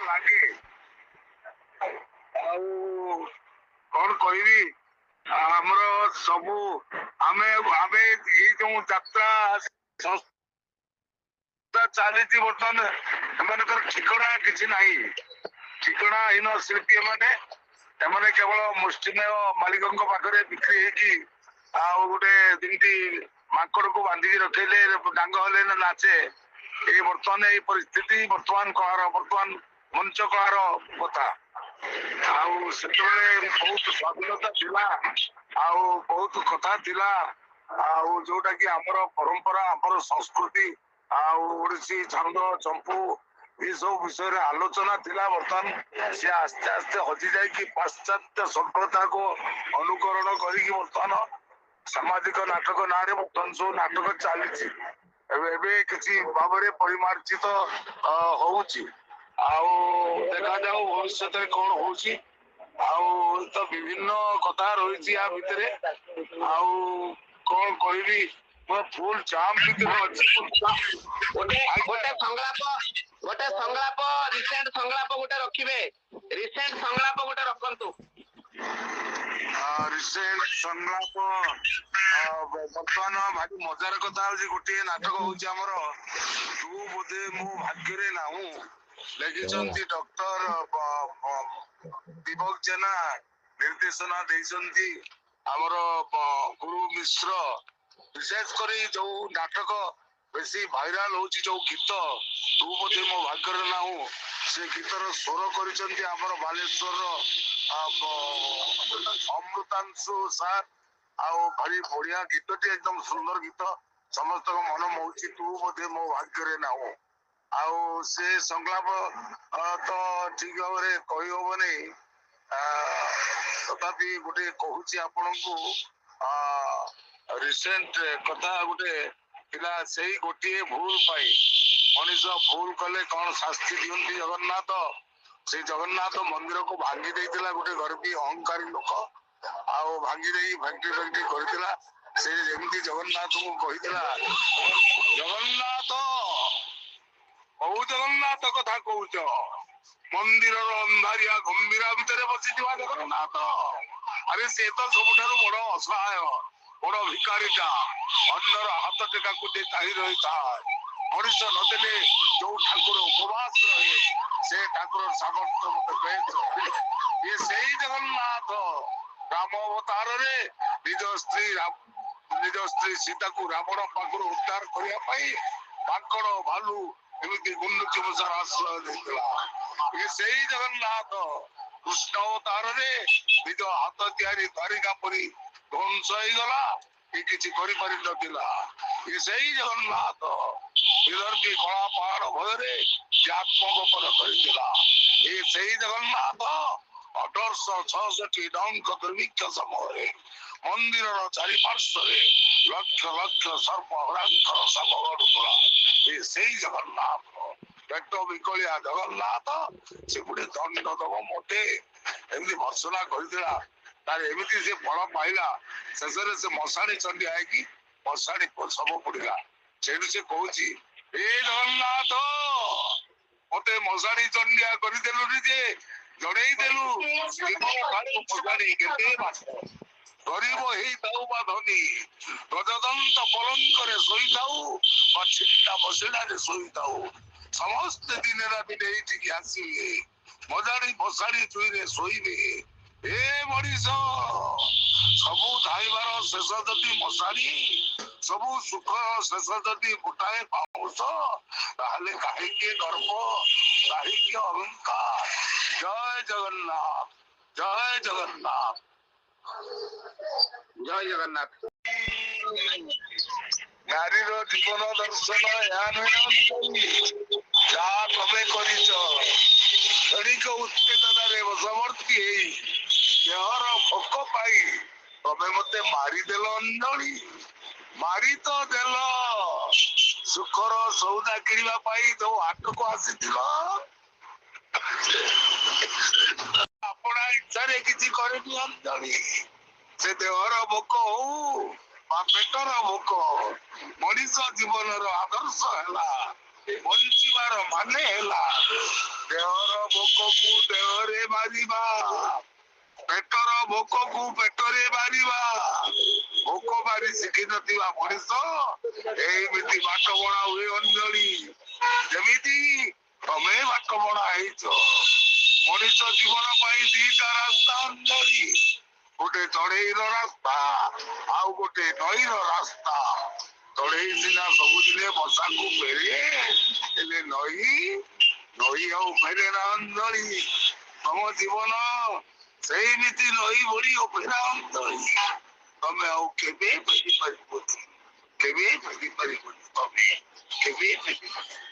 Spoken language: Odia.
ଲାଗେ। ଆଉ କଣ କହିବି, ଆମର ସବୁ ଆମେ ଆମେ ଏଇ ଯୋଉ ଯାତ୍ରା ଚାଲିଛି ବର୍ତ୍ତମାନ ଏମାନଙ୍କର ଠିକଣା କିଛି ନାହିଁ। ଠିକଣାହୀନ ଶିଳ୍ପୀ ଏମାନେ କେବଳ ମୁଷ୍ଟିମେୟ ମାଲିକଙ୍କ ପାଖରେ ବିକ୍ରି ହେଇକି ଆଉ ଗୋଟେ ଯେମିତି ମାଙ୍କଡକୁ ବାନ୍ଧିକି ରଖେଇଲେ ଡାଙ୍ଗ ହେଲେ ନାଚେ, ଏଇ ବର୍ତ୍ତମାନ ଏଇ ପରିସ୍ଥିତି ବର୍ତ୍ତମାନ କଳାର ବର୍ତ୍ତମାନ ମଞ୍ଚ କଳାର କଥା। ଆଉ ସେତେବେଳେ ବହୁତ ସ୍ୱାଧୀନତା ଥିଲା, ଆଉ ବହୁତ କଥା ଥିଲା, ଆଉ ଯୋଉଟା କି ଆମର ପରମ୍ପରା ଆମର ସଂସ୍କୃତି ଆଉ ଓଡିଶୀ ଛନ୍ଦ ଚମ୍ପୁ ଏସବୁ ବିଷୟରେ ଆଲୋଚନା ଥିଲା। ବର୍ତ୍ତମାନ ସେ ଆସ୍ତେ ଆସ୍ତେ ହଜି ଯାଇକି ପାଶ୍ଚାତ୍ୟ ସଭ୍ୟତାକୁ ଅନୁକରଣ କରିକି ବର୍ତ୍ତମାନ ସାମାଜିକ ନାଟକ ନାଁରେ ବର୍ତ୍ତମାନ ସବୁ ନାଟକ ଚାଲିଛି। ଏବେ କିଛି ଭାବରେ ପରିମାର୍ଜିତ ହଉଛି। ଆଉ ଦେଖାଯାଉ ଭବିଷ୍ୟତରେ କଣ ହଉଛି। ଆଉ ତ ବିଭିନ୍ନ କଥା ରହିଛି ୟା ଭିତରେ। ଆଉ କଣ କହିବି, ମୁଁ ଫୁଲ ଜାମ୍ ଭିତରେ ଅଛି। ଗୋଟେ ସଂଳାପ ରିସେଣ୍ଟ ସଂଳାପ ଗୋଟେ ରଖିବେ, ରିସେଣ୍ଟ ସଂଳାପ ଗୋଟେ ରଖନ୍ତୁ। ରିସେଣ୍ଟ ସଂଳାପ ବର୍ତ୍ତମାନ ଭାରି ମଜାର କଥା ହଉଛି, ଗୋଟିଏ ନାଟକ ହଉଛି ଆମର ତୁ ବୋଧେ ମୋ ଭାଗ୍ୟରେ ନାହୁଁ, ଲେଖିଛନ୍ତି ଡକ୍ଟର ଦୀପକ ଜେନା, ନିର୍ଦ୍ଦେଶନା ଦେଇଛନ୍ତି ଆମର ଗୁରୁ ମିଶ୍ର। ବିଶେଷ କରି ଯୋଉ ନାଟକ ବେଶୀ ଭାଇରାଲ ହଉଛି, ଯୋଉ ଗୀତ ତୁ ବୋଧେ ମୋ ଭାଗ୍ୟରେ ନାହୁଁ, ସେ ଗୀତର ସ୍ୱର କରିଛନ୍ତି ଆମର ବାଲେଶ୍ୱରର ଅମୃତାଂଶୁ ସାର୍। ଆଉ ଭାରି ବଢିଆ ଗୀତଟି, ଏକଦମ ସୁନ୍ଦର ଗୀତ, ସମସ୍ତଙ୍କ ମନ ମୋହୁଛି ତୁ ବୋଧେ ମୋ ଭାଗ୍ୟରେ ନାହୁଁ। ଆଉ ସେ ସଂଳାପ ତ ଠିକ ଭାବରେ କହିହବନି, ତଥାପି ଗୋଟେ କହୁଛି ଆପଣଙ୍କୁ। ରିସେଣ୍ଟ କଥା ଗୋଟେ ଥିଲା, ସେଇ ଗୋଟିଏ ଭୁଲ ପାଇଁ ମଣିଷ ଭୁଲ କଲେ କଣ ଶାସ୍ତି ଦିଅନ୍ତି ଜଗନ୍ନାଥ। ସେଇ ଜଗନ୍ନାଥ ମନ୍ଦିରକୁ ଭାଙ୍ଗି ଦେଇଥିଲା ଗୋଟେ ଗର୍ବୀ ଅହଙ୍କାରୀ ଲୋକ, ଆଉ ଭାଙ୍ଗି ଦେଇ ଫ୍ୟାକ୍ଟ୍ରି କରିଥିଲା। ସେ ଯେମିତି ଜଗନ୍ନାଥଙ୍କୁ କହିଥିଲା, ଜଗନ୍ନାଥ କୋଉ ଜଗନ୍ନାଥ କଥା କହୁଛ, ମନ୍ଦିରର ଅନ୍ଧାରିଆ ଗମ୍ଭୀରା ଭିତରେ ବସିଥିବା ଜଗନ୍ନାଥ? ଆରେ ସେ ତ ସବୁଠାରୁ ବଡ ଅସହାୟ, ବଡ ଭିକାରୀଟା, ଅନ୍ୟର ହାତ ଟେକାକୁ ଯେ ଚାହିଁ ରହିଥାଏ। ମଣିଷ ନଦେଲେ ଯୋଉ ଠାକୁର ଉପବାସ ରହେ, ସେ ଠାକୁର ସାମର୍ଥ୍ୟ ମତେ ବେଶ। ଇଏ ସେଇ ଜଗନ୍ନାଥ ରାମ ଅବତାରରେ ନିଜ ସ୍ତ୍ରୀ ସୀତାକୁ ରାବଣ ପାଖରୁ ଉଦ୍ଧାର କରିବା ପାଇଁ ମାଙ୍କଡ ଭାଲୁ ଏମିତି ଗୁଣ୍ଡୁଚି ମୂଷାର ଆଶ୍ରୟ ଦେଇଥିଲା। ଇଏ ସେଇ ଜଗନ୍ନାଥ କୃଷ୍ଣ ଅବତାରରେ ନିଜ ହାତ ତିଆରି ଦ୍ୱାରିକା ପରି ଧ୍ୱଂସ ହେଇଗଲା, ଏ କିଛି କରିପାରିନଥିଲା। ଇଏ ସେଇ ଜଗନ୍ନାଥ ବିଦର୍ଭୀ କଳା ପାହାଡ ଭୟରେ ଆତ୍ମଗୋପନ କରିଥିଲା। ଏ ସେଇ ଜଗନ୍ନାଥ 1866 ଡଙ୍କ ଦୁର୍ଭିକ୍ଷ ସମୟରେ ମନ୍ଦିରର ଚାରିପାର୍ଶ୍ୱରେ ଲକ୍ଷ ଲକ୍ଷ ସର୍ପ ହରାଙ୍କର ଶବ ଗଡୁଥିଲା। ଏ ସେଇ ଜଗନ୍ନାଥ, ପେଟ ବିକଳିଆ ଜଗନ୍ନାଥ, ସେ ଗୋଟେ ଦଣ୍ଡ ଦବ ମୋଟେ ଏମିତି ଭର୍ସନା କରିଥିଲା। ତାର ଏମିତି ସେ ଫଳ ପାଇଲା, ଶେଷରେ ସେ ମଶାଣି ଚଣ୍ଡୀ ହେଇକି ମଶାଣି ଶବ ପଡିଲା। ସେଇଠୁ ସେ କହୁଛି, ଏ ଜଗନ୍ନାଥ ମତେ ମଶାଣି ଚଣ୍ଡିଆ କରିଦେଲୁନି ଯେ, ଜଣେଇଦେଲୁ ମଶାଣି କେତେ ବାଟ। ଗରିବ ହେଇଥାଉ ବା ଧନୀ, ଗଜଦନ୍ତ ପଲଙ୍କରେ ଶୋଇଥାଉ ବା ଛିଟା ବସିଲାରେ ଶୋଇଥାଉ, ସମସ୍ତେ ଦିନେ ରାତିରେ ଏଇଠିକି ଆସିବେ, ମଜାଣି ମଶାଣି ଚୁଇରେ ଶୋଇବେ। ଏ ମଣିଷ, ସବୁ ଧାଇବାର ଶେଷ ଯଦି ମଶାଣି, ସବୁ ସୁଖ ଶେଷ ଯଦି ଗୋଟାଏ ପାଉଁଶ, ତାହେଲେ କାହିଁକି ଗର୍ବ, କାହିଁକି ଅହଙ୍କାର? ଜୟ ଜଗନ୍ନାଥ, ଜୟ ଜଗନ୍ନାଥ, ଜୟ ଜଗନ୍ନାଥ। ନାରୀର ଜୀବନ ଦର୍ଶନ ଏହା ନୁହେଁ ଯାହା ତମେ କରିଛ। କ୍ଷଣିକ ଉତ୍ତେଜନାରେ ବଶବର୍ତ୍ତୀ ହେଇ ଦେହର ଭୋକ ପାଇ ତମେ ମତେ ମାରିଦେଲ ଅଞ୍ଜଳି, ମାରି ତ ଦେଲ। ସୁଖର ସଉଦା କିଣିବା ପାଇଁ ଯୋଉ ହାଟକୁ ଆସିଥିଲ, ଆପଣା ଇଚ୍ଛାରେ କିଛି କରିନି ଅଞ୍ଜଳି। ସେ ଦେହର ଭୋକ ହଉ ବା ପେଟର ଭୋକ, ମଣିଷ ଜୀବନର ଆଦର୍ଶ ହେଲା, ବଞ୍ଚିବାର ମାନେ ହେଲା ଦେହର ଭୋକକୁ ଦେହରେ ମାରିବା, ପେଟର ଭୋକକୁ ପେଟରେ ମାରିବା। ଭୋକ ମାରି ଶିଖିନଥିବା ମଣିଷ ଏମିତି ବାଟ ବଣା ହୁଏ ଅଞ୍ଜଳି। ଯେମିତି ତମେ ବାଟ ବଣା ହେଇଛ। ମଣିଷ ଜୀବନ ପାଇଁ ଦିଟା ରାସ୍ତା ଅଞ୍ଜଳି, ଗୋଟେ ଚଢେଇର ରାସ୍ତା ଆଉ ଗୋଟେ ନଈର ରାସ୍ତା। ଚଢେଇ ସିନା ସବୁଦିନେ ବର୍ଷାକୁ ଫେରେ, ହେଲେ ନଈ ଆଉ ଫେରେ ନା ଅଞ୍ଜଳି। ତମ ଜୀବନ ସେଇମିତି ନଈ ଭଳି ଅପେରା ଅଞ୍ଜଳି। ତମେ ଆଉ କେବେ ଫେରି ପାରିବନି, କେବେ ଫେରି ପାରିବନି, ତମେ କେବେ ଫେରି ପାରିବନି।